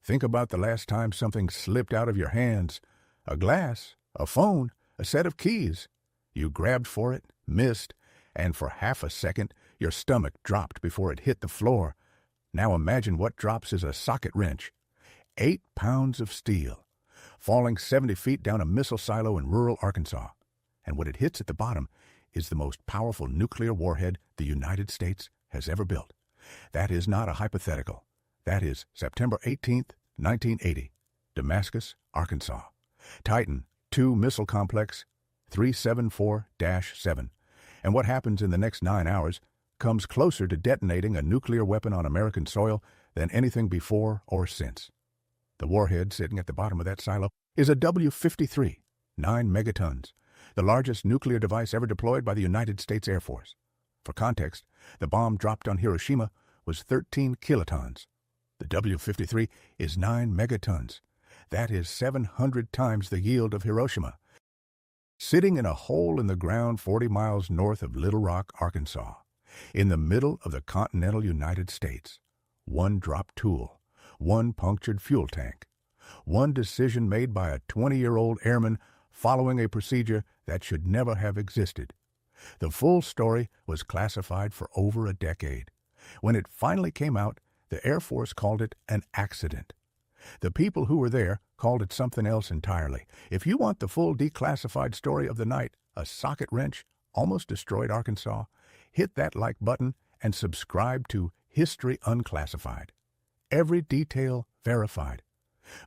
Think about the last time something slipped out of your hands. A glass, a phone, a set of keys. You grabbed for it, missed, and for half a second your stomach dropped before it hit the floor. Now imagine what drops is a socket wrench. 8 pounds of steel, falling 70 feet down a missile silo in rural Arkansas. And what it hits at the bottom is the most powerful nuclear warhead the United States has ever built. That is not a hypothetical. That is September 18th, 1980, Damascus, Arkansas. Titan II Missile Complex 374-7. And what happens in the next 9 hours comes closer to detonating a nuclear weapon on American soil than anything before or since. The warhead sitting at the bottom of that silo is a W-53, 9 megatons, the largest nuclear device ever deployed by the United States Air Force. For context, the bomb dropped on Hiroshima was 13 kilotons. The W-53 is 9 megatons. That is 700 times the yield of Hiroshima. Sitting in a hole in the ground 40 miles north of Little Rock, Arkansas, in the middle of the continental United States, one dropped tool, one punctured fuel tank, one decision made by a 20-year-old airman following a procedure that should never have existed. The full story was classified for over a decade. When it finally came out, the Air Force called it an accident. The people who were there called it something else entirely. If you want the full declassified story of the night a socket wrench almost destroyed Arkansas, hit that like button and subscribe to History Unclassified. Every detail verified.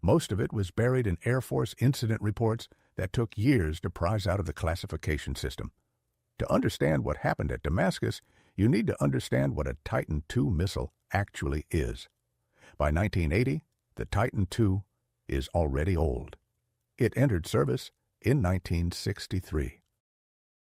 Most of it was buried in Air Force incident reports that took years to prize out of the classification system. To understand what happened at Damascus, you need to understand what a Titan II missile actually is. By 1980, the Titan II is already old. It entered service in 1963.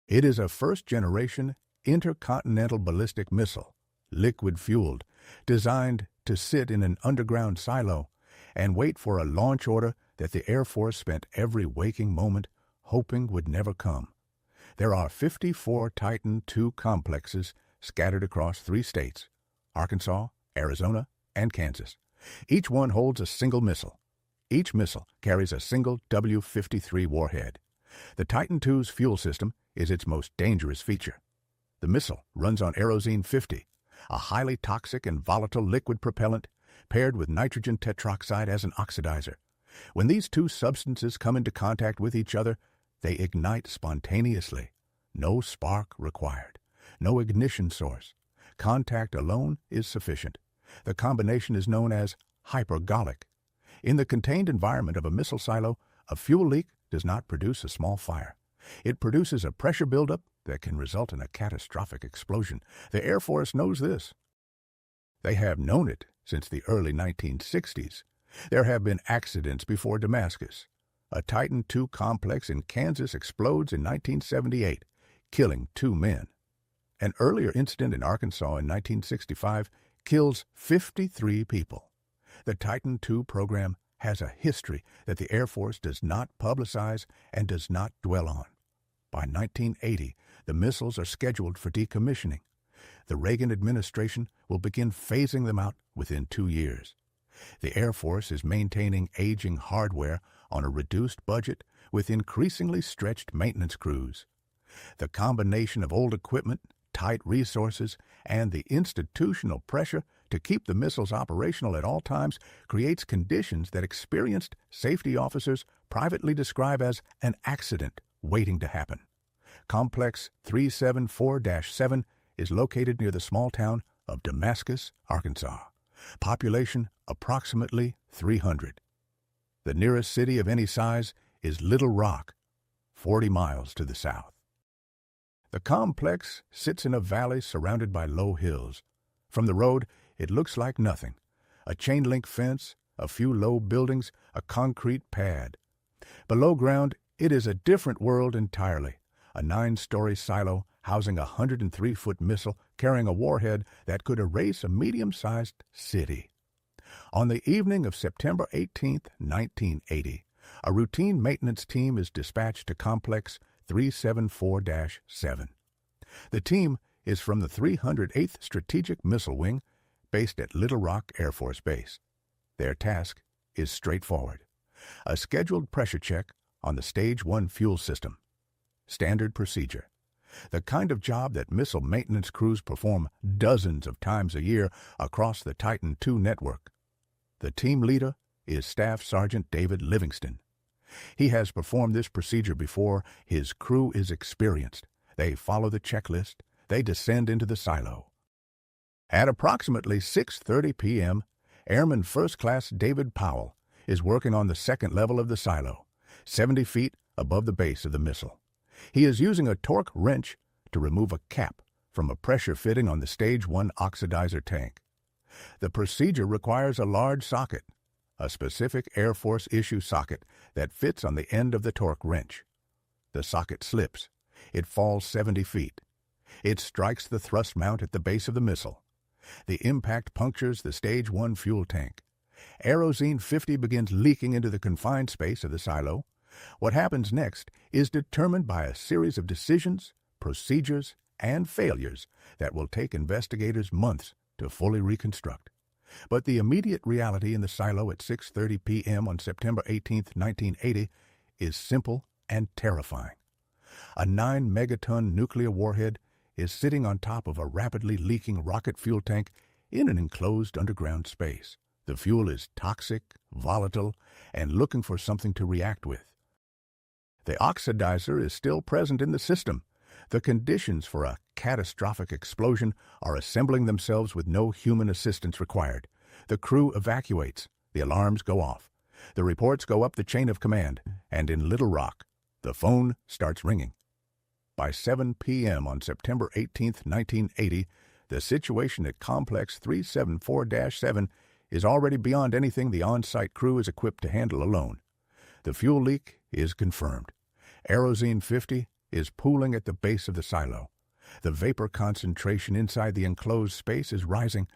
It is a first-generation intercontinental ballistic missile, liquid-fueled, designed to sit in an underground silo and wait for a launch order that the Air Force spent every waking moment hoping would never come. There are 54 Titan II complexes scattered across 3 states, Arkansas, Arizona, and Kansas. Each one holds a single missile. Each missile carries a single W-53 warhead. The Titan II's fuel system is its most dangerous feature. The missile runs on Aerozine 50, a highly toxic and volatile liquid propellant paired with nitrogen tetroxide as an oxidizer. When these two substances come into contact with each other, they ignite spontaneously. No spark required. No ignition source. Contact alone is sufficient. The combination is known as hypergolic. In the contained environment of a missile silo, a fuel leak does not produce a small fire. It produces a pressure buildup that can result in a catastrophic explosion. The Air Force knows this. They have known it since the early 1960s. There have been accidents before Damascus. A Titan II complex in Kansas explodes in 1978, killing 2 men. An earlier incident in Arkansas in 1965 kills 53 people. The Titan II program has a history that the Air Force does not publicize and does not dwell on. By 1980, the missiles are scheduled for decommissioning. The Reagan administration will begin phasing them out within 2 years. The Air Force is maintaining aging hardware on a reduced budget with increasingly stretched maintenance crews. The combination of old equipment, tight resources, and the institutional pressure to keep the missiles operational at all times creates conditions that experienced safety officers privately describe as an accident waiting to happen. Complex 374-7 is located near the small town of Damascus, Arkansas. Population approximately 300. The nearest city of any size is Little Rock, 40 miles to the south. The complex sits in a valley surrounded by low hills. From the road, it looks like nothing. A chain-link fence, a few low buildings, a concrete pad. Below ground, it is a different world entirely. A 9-story silo housing a 103-foot missile carrying a warhead that could erase a medium-sized city. On the evening of September 18, 1980, a routine maintenance team is dispatched to Complex 374-7. The team is from the 308th Strategic Missile Wing, based at Little Rock Air Force Base. Their task is straightforward. A scheduled pressure check on the Stage 1 fuel system. Standard procedure. The kind of job that missile maintenance crews perform dozens of times a year across the Titan II network. The team leader is Staff Sergeant David Livingston. He has performed this procedure before. His crew is experienced. They follow the checklist. They descend into the silo. At approximately 6:30 p.m., Airman First Class David Powell is working on the second level of the silo, 70 feet above the base of the missile. He is using a torque wrench to remove a cap from a pressure fitting on the Stage 1 oxidizer tank. The procedure requires a large socket, a specific Air Force issue socket that fits on the end of the torque wrench. The socket slips. It falls 70 feet. It strikes the thrust mount at the base of the missile. The impact punctures the Stage 1 fuel tank. Kerosene 50 begins leaking into the confined space of the silo. What happens next is determined by a series of decisions, procedures, and failures that will take investigators months to fully reconstruct. But the immediate reality in the silo at 6:30 p.m. on September 18, 1980, is simple and terrifying. A 9-megaton nuclear warhead is sitting on top of a rapidly leaking rocket fuel tank in an enclosed underground space. The fuel is toxic, volatile, and looking for something to react with. The oxidizer is still present in the system. The conditions for a catastrophic explosion are assembling themselves with no human assistance required. The crew evacuates. The alarms go off. The reports go up the chain of command, and in Little Rock, the phone starts ringing. By 7 p.m. on September 18, 1980, the situation at Complex 374-7 is already beyond anything the on-site crew is equipped to handle alone. The fuel leak is confirmed. Kerosene 50 is pooling at the base of the silo. The vapor concentration inside the enclosed space is rising.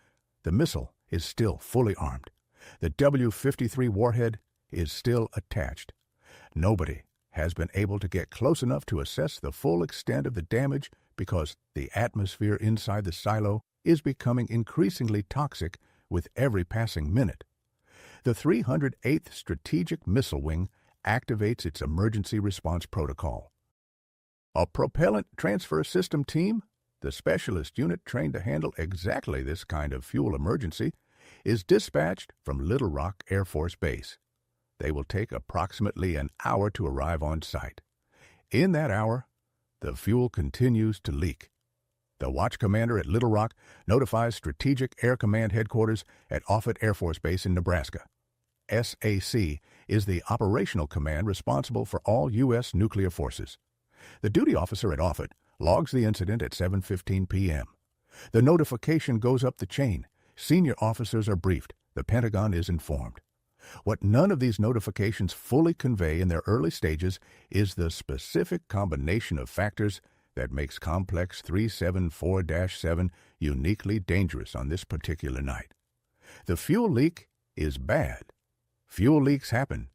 The missile is still fully armed. The W-53 warhead is still attached. Nobody has been able to get close enough to assess the full extent of the damage because the atmosphere inside the silo is becoming increasingly toxic with every passing minute. The 308th Strategic Missile Wing activates its emergency response protocol. A propellant transfer system team, the specialist unit trained to handle exactly this kind of fuel emergency, is dispatched from Little Rock Air Force Base. They will take approximately an hour to arrive on site. In that hour, the fuel continues to leak. The watch commander at Little Rock notifies Strategic Air Command Headquarters at Offutt Air Force Base in Nebraska. SAC is the operational command responsible for all U.S. nuclear forces. The duty officer at Offutt logs the incident at 7:15 p.m. The notification goes up the chain. Senior officers are briefed. The Pentagon is informed. What none of these notifications fully convey in their early stages is the specific combination of factors that makes Complex 374-7 uniquely dangerous on this particular night. The fuel leak is bad. Fuel leaks happen.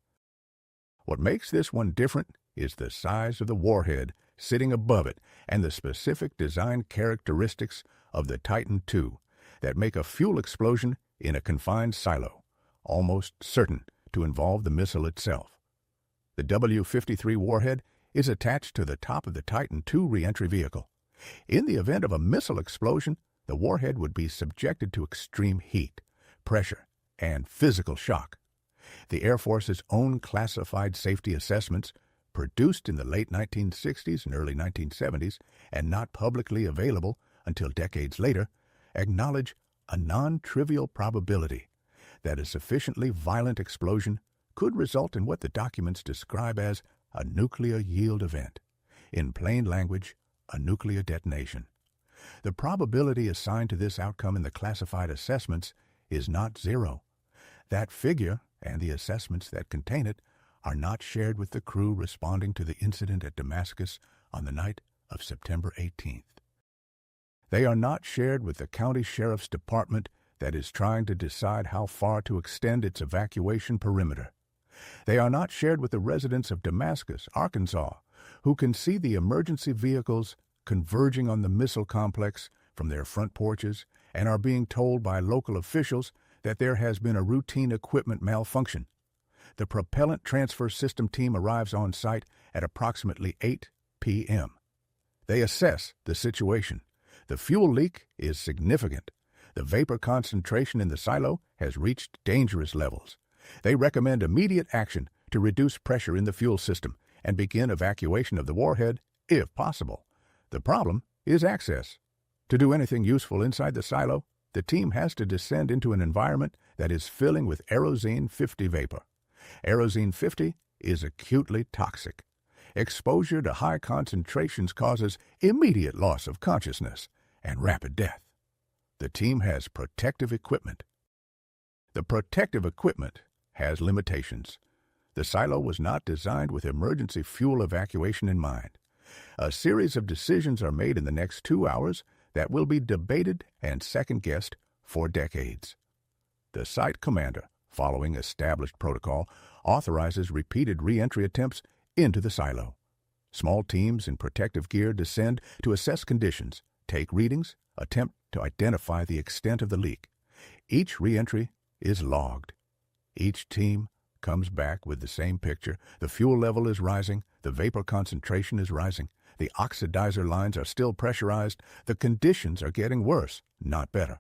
What makes this one different is the size of the warhead sitting above it and the specific design characteristics of the Titan II that make a fuel explosion in a confined silo almost certain to involve the missile itself. The W-53 warhead is attached to the top of the Titan II reentry vehicle. In the event of a missile explosion, the warhead would be subjected to extreme heat, pressure, and physical shock. The Air Force's own classified safety assessments, produced in the late 1960s and early 1970s and not publicly available until decades later, acknowledge a non-trivial probability that a sufficiently violent explosion could result in what the documents describe as a nuclear yield event. In plain language, a nuclear detonation. The probability assigned to this outcome in the classified assessments is not zero. That figure and the assessments that contain it are not shared with the crew responding to the incident at Damascus on the night of September 18th. They are not shared with the county sheriff's department that is trying to decide how far to extend its evacuation perimeter. They are not shared with the residents of Damascus, Arkansas, who can see the emergency vehicles converging on the missile complex from their front porches and are being told by local officials that there has been a routine equipment malfunction. The propellant transfer system team arrives on site at approximately 8 p.m. They assess the situation. The fuel leak is significant. The vapor concentration in the silo has reached dangerous levels. They recommend immediate action to reduce pressure in the fuel system and begin evacuation of the warhead, if possible. The problem is access. To do anything useful inside the silo, the team has to descend into an environment that is filling with Aerozine 50 vapor. Aerozine 50 is acutely toxic. Exposure to high concentrations causes immediate loss of consciousness and rapid death. The team has protective equipment. The protective equipment has limitations. The silo was not designed with emergency fuel evacuation in mind. A series of decisions are made in the next 2 hours that will be debated and second-guessed for decades. The site commander, following established protocol, authorizes repeated re-entry attempts into the silo. Small teams in protective gear descend to assess conditions, take readings, attempt to identify the extent of the leak. Each re-entry is logged. Each team comes back with the same picture. The fuel level is rising. The vapor concentration is rising. The oxidizer lines are still pressurized. The conditions are getting worse, not better.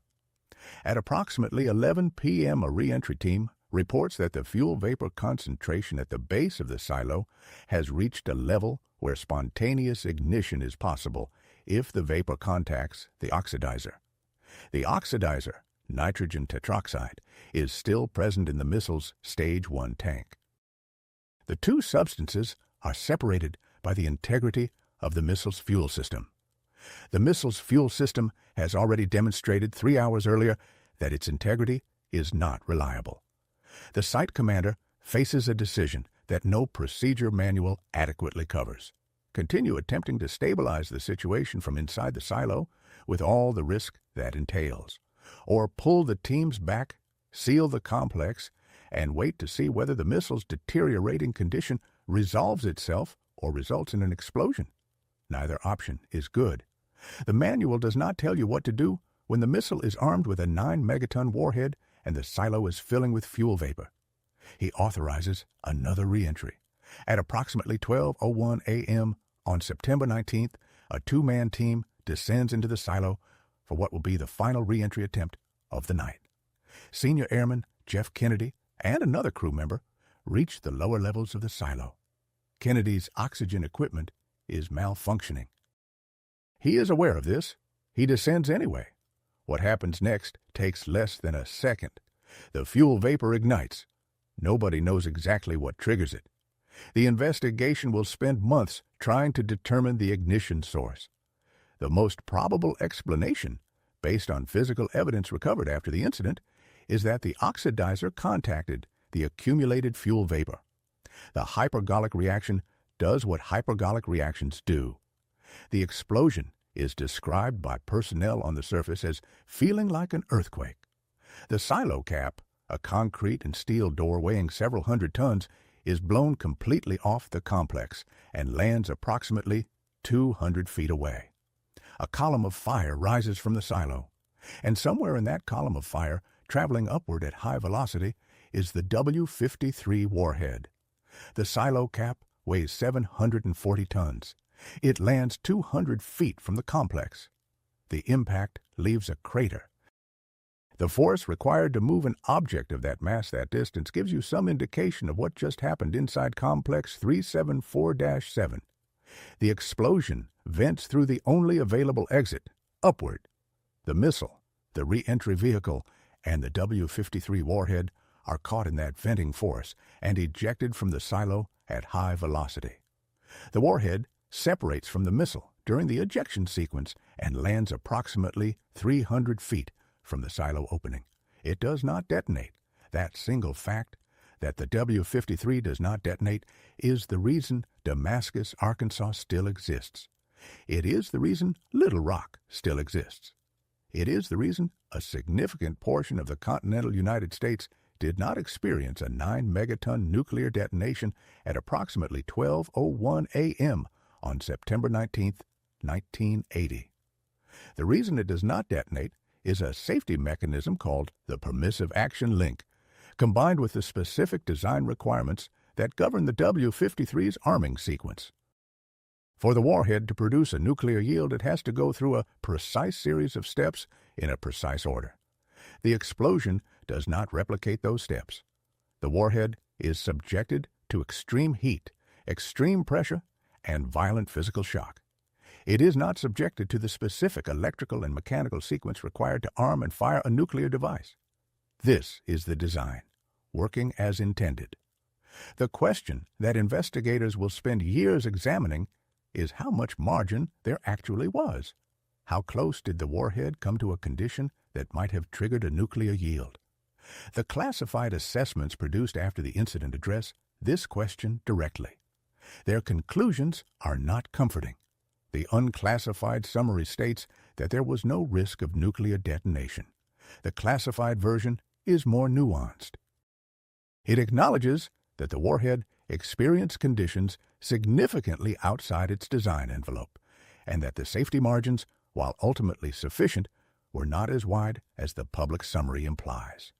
At approximately 11 p.m., a re-entry team reports that the fuel vapor concentration at the base of the silo has reached a level where spontaneous ignition is possible if the vapor contacts the oxidizer. The oxidizer, nitrogen tetroxide, is still present in the missile's Stage 1 tank. The two substances are separated by the integrity of the missile's fuel system. The missile's fuel system has already demonstrated 3 hours earlier that its integrity is not reliable. The site commander faces a decision that no procedure manual adequately covers. Continue attempting to stabilize the situation from inside the silo with all the risk that entails, or pull the teams back, seal the complex, and wait to see whether the missile's deteriorating condition resolves itself or results in an explosion. Neither option is good. The manual does not tell you what to do when the missile is armed with a 9-megaton warhead and the silo is filling with fuel vapor. He authorizes another re-entry. At approximately 12:01 a.m. on September 19th, a 2-man team descends into the silo for what will be the final re-entry attempt of the night. Senior Airman Jeff Kennedy and another crew member reach the lower levels of the silo. Kennedy's oxygen equipment is malfunctioning. He is aware of this. He descends anyway. What happens next takes less than a second. The fuel vapor ignites. Nobody knows exactly what triggers it. The investigation will spend months trying to determine the ignition source. The most probable explanation, based on physical evidence recovered after the incident, is that the oxidizer contacted the accumulated fuel vapor. The hypergolic reaction does what hypergolic reactions do. The explosion is described by personnel on the surface as feeling like an earthquake. The silo cap, a concrete and steel door weighing several hundred tons, is blown completely off the complex and lands approximately 200 feet away. A column of fire rises from the silo, and somewhere in that column of fire, traveling upward at high velocity, is the W-53 warhead. The silo cap weighs 740 tons. It lands 200 feet from the complex. The impact leaves a crater. The force required to move an object of that mass that distance gives you some indication of what just happened inside Complex 374-7. The explosion vents through the only available exit, upward. The missile, the re-entry vehicle, and the W-53 warhead are caught in that venting force and ejected from the silo at high velocity. The warhead separates from the missile during the ejection sequence and lands approximately 300 feet from the silo opening. It does not detonate. That single fact, that the W-53 does not detonate, is the reason Damascus, Arkansas still exists. It is the reason Little Rock still exists. It is the reason a significant portion of the continental United States did not experience a 9-megaton nuclear detonation at approximately 12:01 a.m. on September 19, 1980. The reason it does not detonate is a safety mechanism called the permissive action link, combined with the specific design requirements that govern the W-53's arming sequence. For the warhead to produce a nuclear yield, it has to go through a precise series of steps in a precise order. The explosion does not replicate those steps. The warhead is subjected to extreme heat, extreme pressure, and violent physical shock. It is not subjected to the specific electrical and mechanical sequence required to arm and fire a nuclear device. This is the design, working as intended. The question that investigators will spend years examining is how much margin there actually was. How close did the warhead come to a condition that might have triggered a nuclear yield? The classified assessments produced after the incident address this question directly. Their conclusions are not comforting. The unclassified summary states that there was no risk of nuclear detonation. The classified version is more nuanced. It acknowledges that the warhead experienced conditions significantly outside its design envelope, and that the safety margins, while ultimately sufficient, were not as wide as the public summary implies.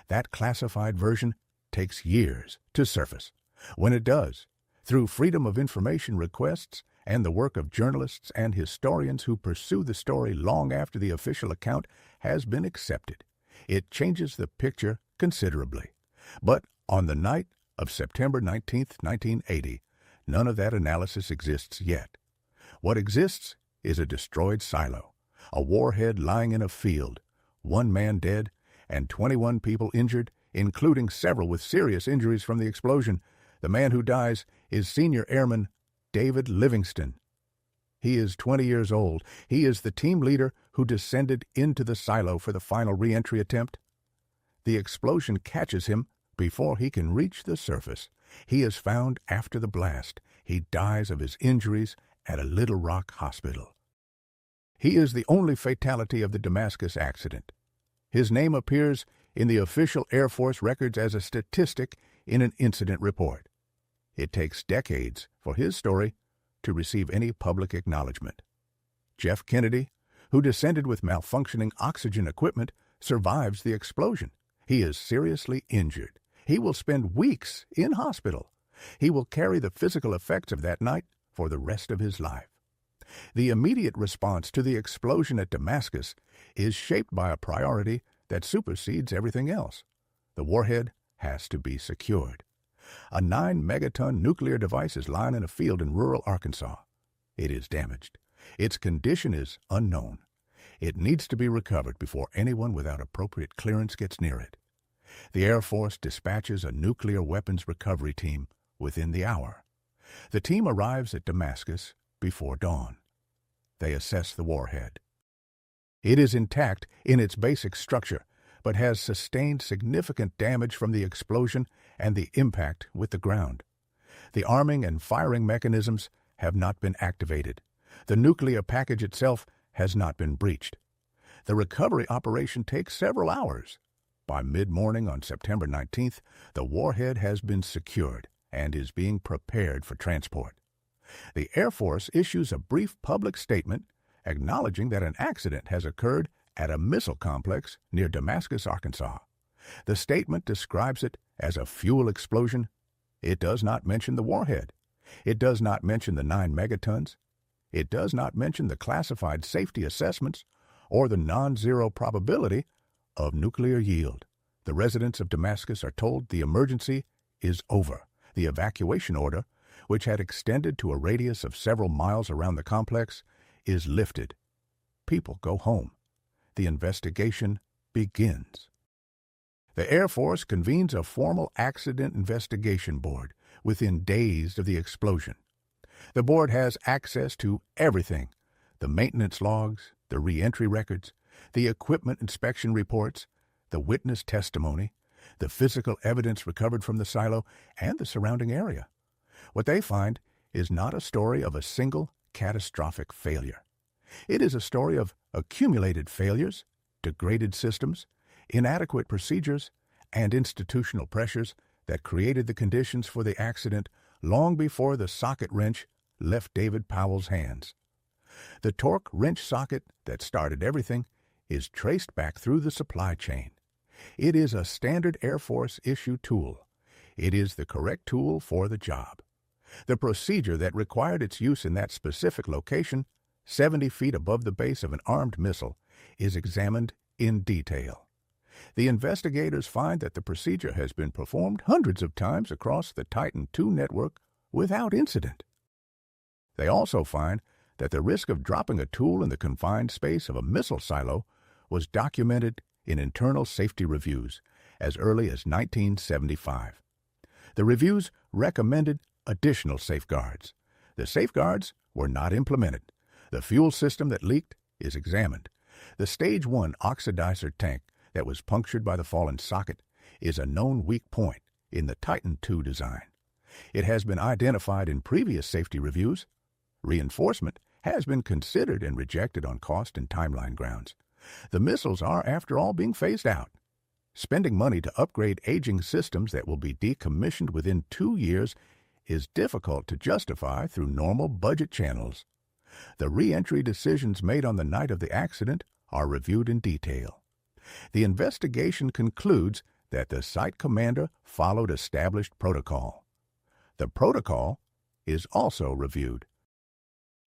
That classified version takes years to surface. When it does, through Freedom of Information requests and the work of journalists and historians who pursue the story long after the official account has been accepted, it changes the picture considerably. But on the night of September 19, 1980, none of that analysis exists yet. What exists is a destroyed silo, a warhead lying in a field, 1 man dead, and 21 people injured, including several with serious injuries from the explosion. The man who dies is Senior Airman David Livingston. He is 20 years old. He is the team leader who descended into the silo for the final re-entry attempt. The explosion catches him before he can reach the surface. He is found after the blast. He dies of his injuries at a Little Rock hospital. He is the only fatality of the Damascus accident. His name appears in the official Air Force records as a statistic in an incident report. It takes decades for his story to receive any public acknowledgement. Jeff Kennedy, who descended with malfunctioning oxygen equipment, survives the explosion. He is seriously injured. He will spend weeks in hospital. He will carry the physical effects of that night for the rest of his life. The immediate response to the explosion at Damascus is shaped by a priority that supersedes everything else. The warhead has to be secured. A 9-megaton nuclear device is lying in a field in rural Arkansas. It is damaged. Its condition is unknown. It needs to be recovered before anyone without appropriate clearance gets near it. The Air Force dispatches a nuclear weapons recovery team within the hour. The team arrives at Damascus before dawn. They assess the warhead. It is intact in its basic structure, but has sustained significant damage from the explosion and the impact with the ground. The arming and firing mechanisms have not been activated. The nuclear package itself has not been breached. The recovery operation takes several hours. By mid-morning on September 19th, the warhead has been secured and is being prepared for transport. The Air Force issues a brief public statement acknowledging that an accident has occurred at a missile complex near Damascus, Arkansas. The statement describes it as a fuel explosion. It does not mention the warhead. It does not mention the 9 megatons. It does not mention the classified safety assessments or the non-zero probability of nuclear yield. The residents of Damascus are told the emergency is over. The evacuation order, which had extended to a radius of several miles around the complex, is lifted. People go home. The investigation begins. The Air Force convenes a formal accident investigation board within days of the explosion. The board has access to everything: the maintenance logs, the re-entry records, the equipment inspection reports, the witness testimony, the physical evidence recovered from the silo, and the surrounding area. What they find is not a story of a single catastrophic failure. It is a story of accumulated failures, degraded systems, inadequate procedures, and institutional pressures that created the conditions for the accident long before the socket wrench left David Powell's hands. The torque wrench socket that started everything is traced back through the supply chain. It is a standard Air Force issue tool. It is the correct tool for the job. The procedure that required its use in that specific location, 70 feet above the base of an armed missile, is examined in detail. The investigators find that the procedure has been performed hundreds of times across the Titan II network without incident. They also find that the risk of dropping a tool in the confined space of a missile silo was documented in internal safety reviews as early as 1975. The reviews recommended additional safeguards. The safeguards were not implemented. The fuel system that leaked is examined. The Stage 1 oxidizer tank that was punctured by the fallen socket is a known weak point in the Titan II design. It has been identified in previous safety reviews. Reinforcement has been considered and rejected on cost and timeline grounds. The missiles are, after all, being phased out. Spending money to upgrade aging systems that will be decommissioned within 2 years is difficult to justify through normal budget channels. The re-entry decisions made on the night of the accident are reviewed in detail. The investigation concludes that the site commander followed established protocol. The protocol is also reviewed.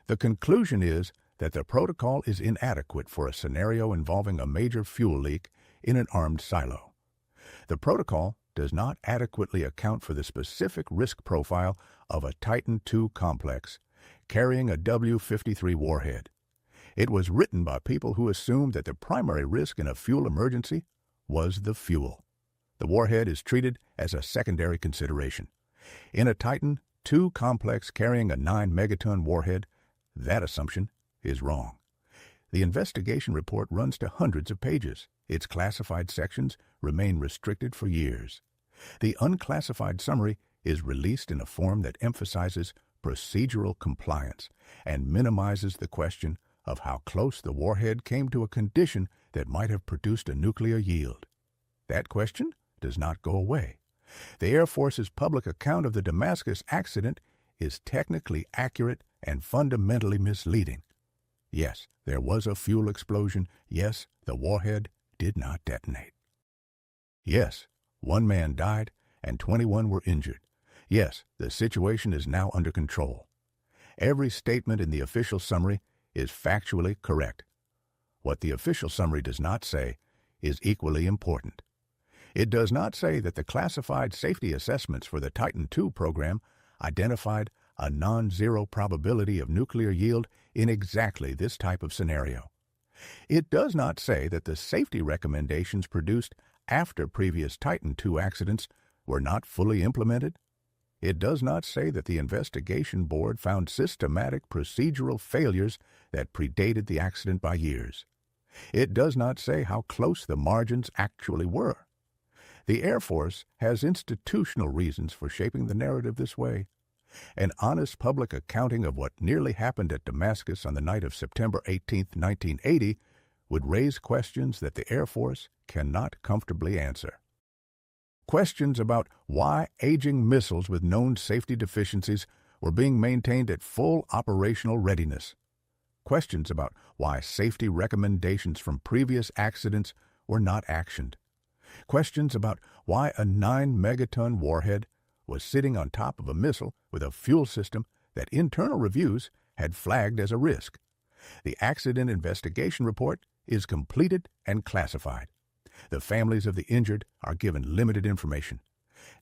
The conclusion is that the protocol is inadequate for a scenario involving a major fuel leak in an armed silo. The protocol does not adequately account for the specific risk profile of a Titan II complex carrying a W-53 warhead. It was written by people who assumed that the primary risk in a fuel emergency was the fuel. The warhead is treated as a secondary consideration. In a Titan II complex carrying a 9-megaton warhead, that assumption is wrong. The investigation report runs to hundreds of pages. Its classified sections remain restricted for years. The unclassified summary is released in a form that emphasizes procedural compliance and minimizes the question of how close the warhead came to a condition that might have produced a nuclear yield. That question does not go away. The Air Force's public account of the Damascus accident is technically accurate and fundamentally misleading. Yes, there was a fuel explosion. Yes, the warhead did not detonate. Yes, 1 man died and 21 were injured. Yes, the situation is now under control. Every statement in the official summary is factually correct. What the official summary does not say is equally important. It does not say that the classified safety assessments for the Titan II program identified a non-zero probability of nuclear yield in exactly this type of scenario. It does not say that the safety recommendations produced after previous Titan II accidents were not fully implemented. It does not say that the investigation board found systematic procedural failures that predated the accident by years. It does not say how close the margins actually were. The Air Force has institutional reasons for shaping the narrative this way. An honest public accounting of what nearly happened at Damascus on the night of September 18, 1980, would raise questions that the Air Force cannot comfortably answer. Questions about why aging missiles with known safety deficiencies were being maintained at full operational readiness. Questions about why safety recommendations from previous accidents were not actioned. Questions about why a 9-megaton warhead was sitting on top of a missile with a fuel system that internal reviews had flagged as a risk. The accident investigation report is completed and classified. The families of the injured are given limited information.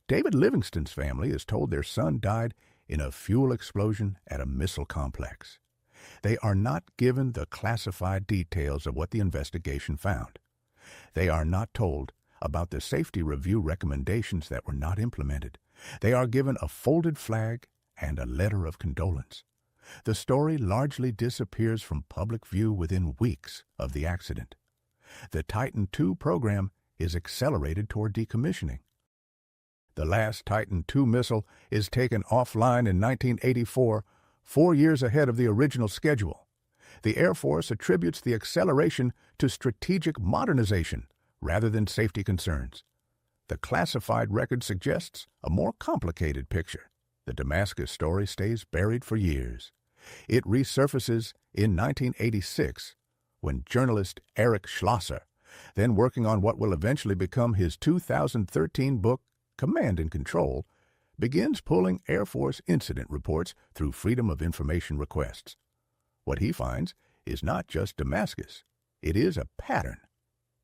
David Livingston's family is told their son died in a fuel explosion at a missile complex. They are not given the classified details of what the investigation found. They are not told about the safety review recommendations that were not implemented. They are given a folded flag and a letter of condolence. The story largely disappears from public view within weeks of the accident. The Titan II program is accelerated toward decommissioning. The last Titan II missile is taken offline in 1984, 4 years ahead of the original schedule. The Air Force attributes the acceleration to strategic modernization rather than safety concerns. The classified record suggests a more complicated picture. The Damascus story stays buried for years. It resurfaces in 1986 when journalist Eric Schlosser, then working on what will eventually become his 2013 book, Command and Control, begins pulling Air Force incident reports through Freedom of Information requests. What he finds is not just Damascus. It is a pattern.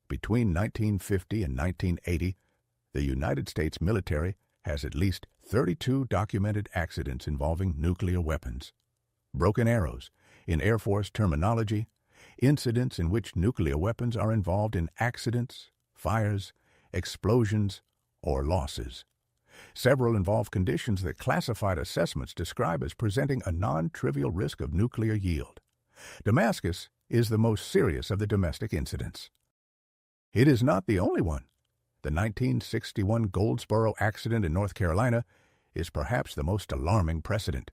Between 1950 and 1980, the United States military has at least 32 documented accidents involving nuclear weapons. Broken arrows, in Air Force terminology, incidents in which nuclear weapons are involved in accidents, fires, explosions, or losses. Several involve conditions that classified assessments describe as presenting a non-trivial risk of nuclear yield. Damascus is the most serious of the domestic incidents. It is not the only one. The 1961 Goldsboro accident in North Carolina is perhaps the most alarming precedent.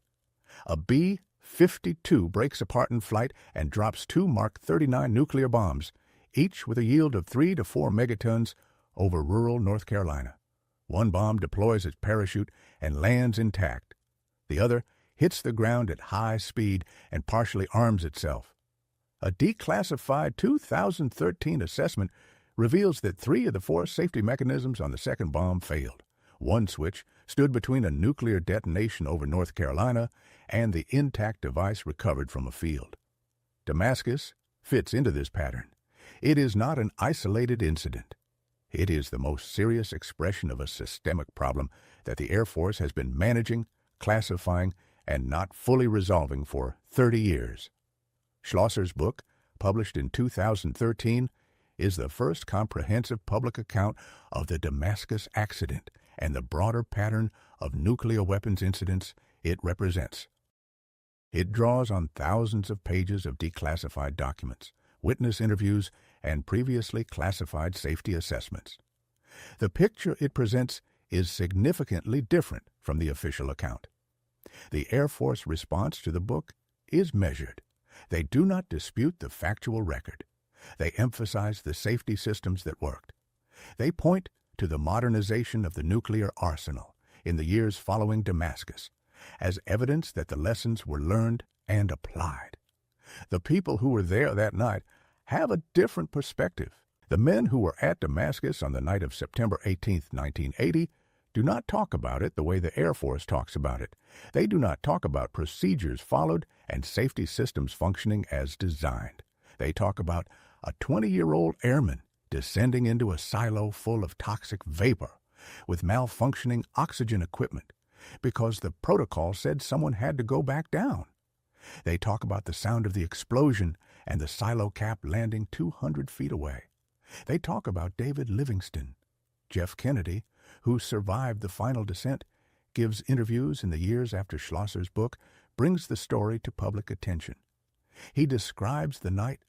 A B-52 breaks apart in flight and drops two Mark 39 nuclear bombs, each with a yield of 3 to 4 megatons, over rural North Carolina. One bomb deploys its parachute and lands intact. The other hits the ground at high speed and partially arms itself. A declassified 2013 assessment reveals that 3 of the 4 safety mechanisms on the second bomb failed. One switch stood between a nuclear detonation over North Carolina and the intact device recovered from a field. Damascus fits into this pattern. It is not an isolated incident. It is the most serious expression of a systemic problem that the Air Force has been managing, classifying, and not fully resolving for 30 years. Schlosser's book, published in 2013, is the first comprehensive public account of the Damascus accident and the broader pattern of nuclear weapons incidents it represents. It draws on thousands of pages of declassified documents, witness interviews, and previously classified safety assessments. The picture it presents is significantly different from the official account. The Air Force response to the book is measured. They do not dispute the factual record. They emphasize the safety systems that worked. They point to the modernization of the nuclear arsenal in the years following Damascus as evidence that the lessons were learned and applied. The people who were there that night have a different perspective. The men who were at Damascus on the night of September 18, 1980, do not talk about it the way the Air Force talks about it. They do not talk about procedures followed and safety systems functioning as designed. They talk about a 20-year-old airman descending into a silo full of toxic vapor with malfunctioning oxygen equipment because the protocol said someone had to go back down. They talk about the sound of the explosion and the silo cap landing 200 feet away. They talk about David Livingston. Jeff Kennedy, who survived the final descent, gives interviews in the years after Schlosser's book brings the story to public attention. He describes the night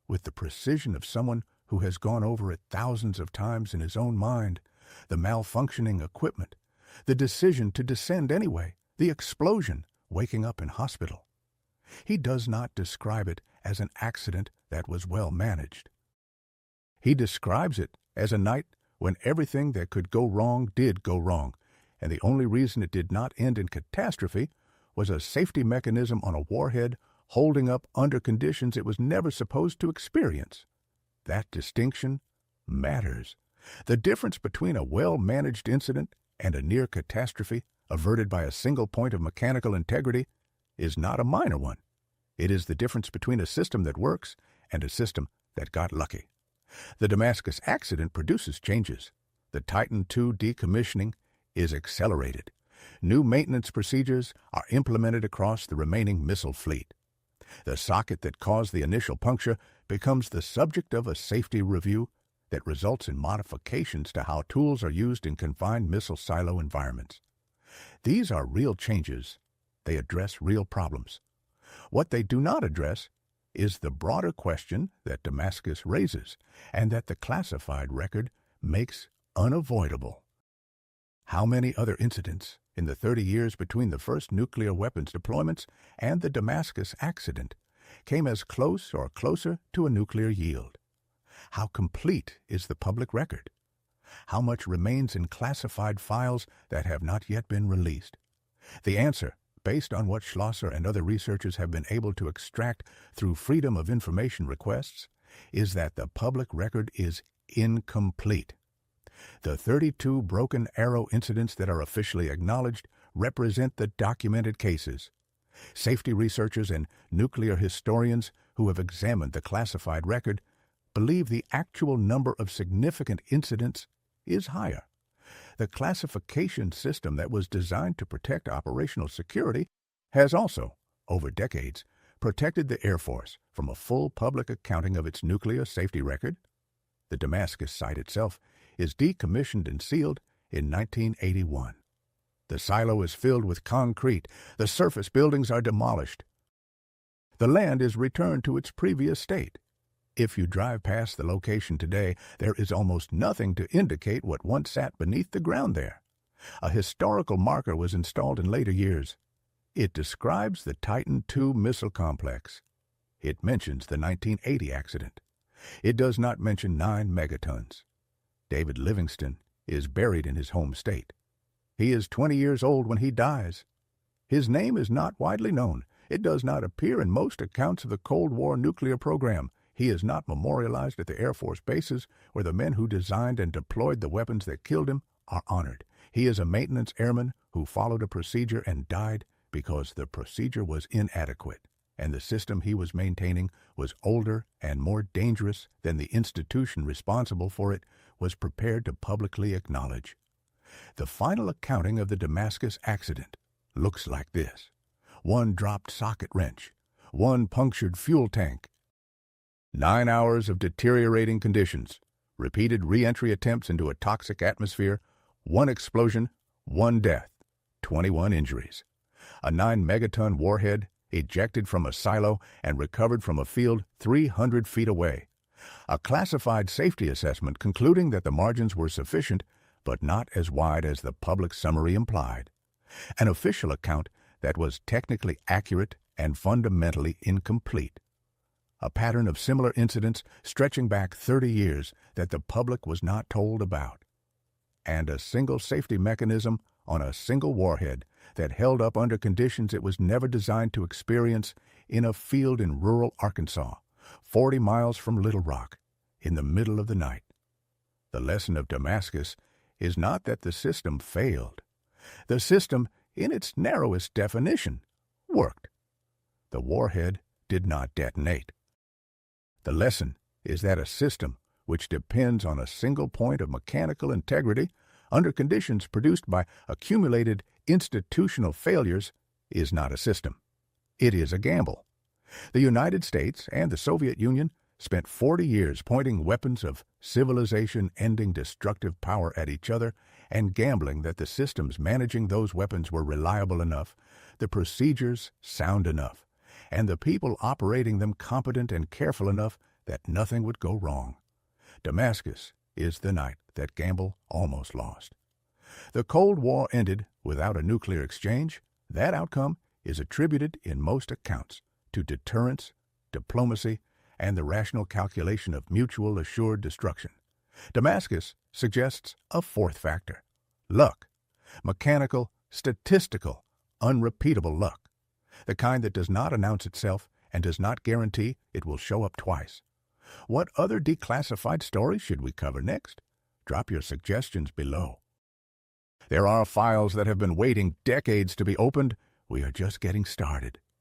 with the precision of someone who has gone over it thousands of times in his own mind, the malfunctioning equipment, the decision to descend anyway, the explosion, waking up in hospital. He does not describe it as an accident that was well managed. He describes it as a night when everything that could go wrong did go wrong, and the only reason it did not end in catastrophe was a safety mechanism on a warhead holding up under conditions it was never supposed to experience. That distinction matters. The difference between a well-managed incident and a near catastrophe averted by a single point of mechanical integrity is not a minor one. It is the difference between a system that works and a system that got lucky. The Damascus accident produces changes. The Titan II decommissioning is accelerated. New maintenance procedures are implemented across the remaining missile fleet. The socket that caused the initial puncture becomes the subject of a safety review that results in modifications to how tools are used in confined missile silo environments. These are real changes. They address real problems. What they do not address is the broader question that Damascus raises and that the classified record makes unavoidable. How many other incidents in the 30 years between the first nuclear weapons deployments and the Damascus accident came as close or closer to a nuclear yield? How complete is the public record? How much remains in classified files that have not yet been released? The answer, based on what Schlosser and other researchers have been able to extract through Freedom of Information requests, is that the public record is incomplete. The 32 broken arrow incidents that are officially acknowledged represent the documented cases. Safety researchers and nuclear historians who have examined the classified record believe the actual number of significant incidents is higher. The classification system that was designed to protect operational security has also, over decades, protected the Air Force from a full public accounting of its nuclear safety record. The Damascus site itself is decommissioned and sealed in 1981. The silo is filled with concrete. The surface buildings are demolished. The land is returned to its previous state. If you drive past the location today, there is almost nothing to indicate what once sat beneath the ground there. A historical marker was installed in later years. It describes the Titan II missile complex. It mentions the 1980 accident. It does not mention 9 megatons. David Livingston is buried in his home state. He is 20 years old when he dies. His name is not widely known. It does not appear in most accounts of the Cold War nuclear program. He is not memorialized at the Air Force bases where the men who designed and deployed the weapons that killed him are honored. He is a maintenance airman who followed a procedure and died because the procedure was inadequate, and the system he was maintaining was older and more dangerous than the institution responsible for it was prepared to publicly acknowledge. The final accounting of the Damascus accident looks like this: 1 dropped socket wrench, 1 punctured fuel tank, 9 hours of deteriorating conditions, repeated re-entry attempts into a toxic atmosphere, 1 explosion, 1 death, 21 injuries. A 9-megaton warhead ejected from a silo and recovered from a field 300 feet away. A classified safety assessment concluding that the margins were sufficient, but not as wide as the public summary implied. An official account that was technically accurate and fundamentally incomplete. A pattern of similar incidents stretching back 30 years that the public was not told about. And a single safety mechanism on a single warhead that held up under conditions it was never designed to experience in a field in rural Arkansas, 40 miles from Little Rock, in the middle of the night. The lesson of Damascus is not that the system failed. The system, in its narrowest definition, worked. The warhead did not detonate. The lesson is that a system which depends on a single point of mechanical integrity under conditions produced by accumulated institutional failures is not a system. It is a gamble. The United States and the Soviet Union spent 40 years pointing weapons of civilization-ending destructive power at each other and gambling that the systems managing those weapons were reliable enough, the procedures sound enough, and the people operating them competent and careful enough that nothing would go wrong. Damascus is the night that gamble almost lost. The Cold War ended without a nuclear exchange. That outcome is attributed in most accounts to deterrence, diplomacy, and the rational calculation of mutual assured destruction. Damascus suggests a fourth factor: luck. Mechanical, statistical, unrepeatable luck. The kind that does not announce itself and does not guarantee it will show up twice. What other declassified stories should we cover next? Drop your suggestions below. There are files that have been waiting decades to be opened. We are just getting started.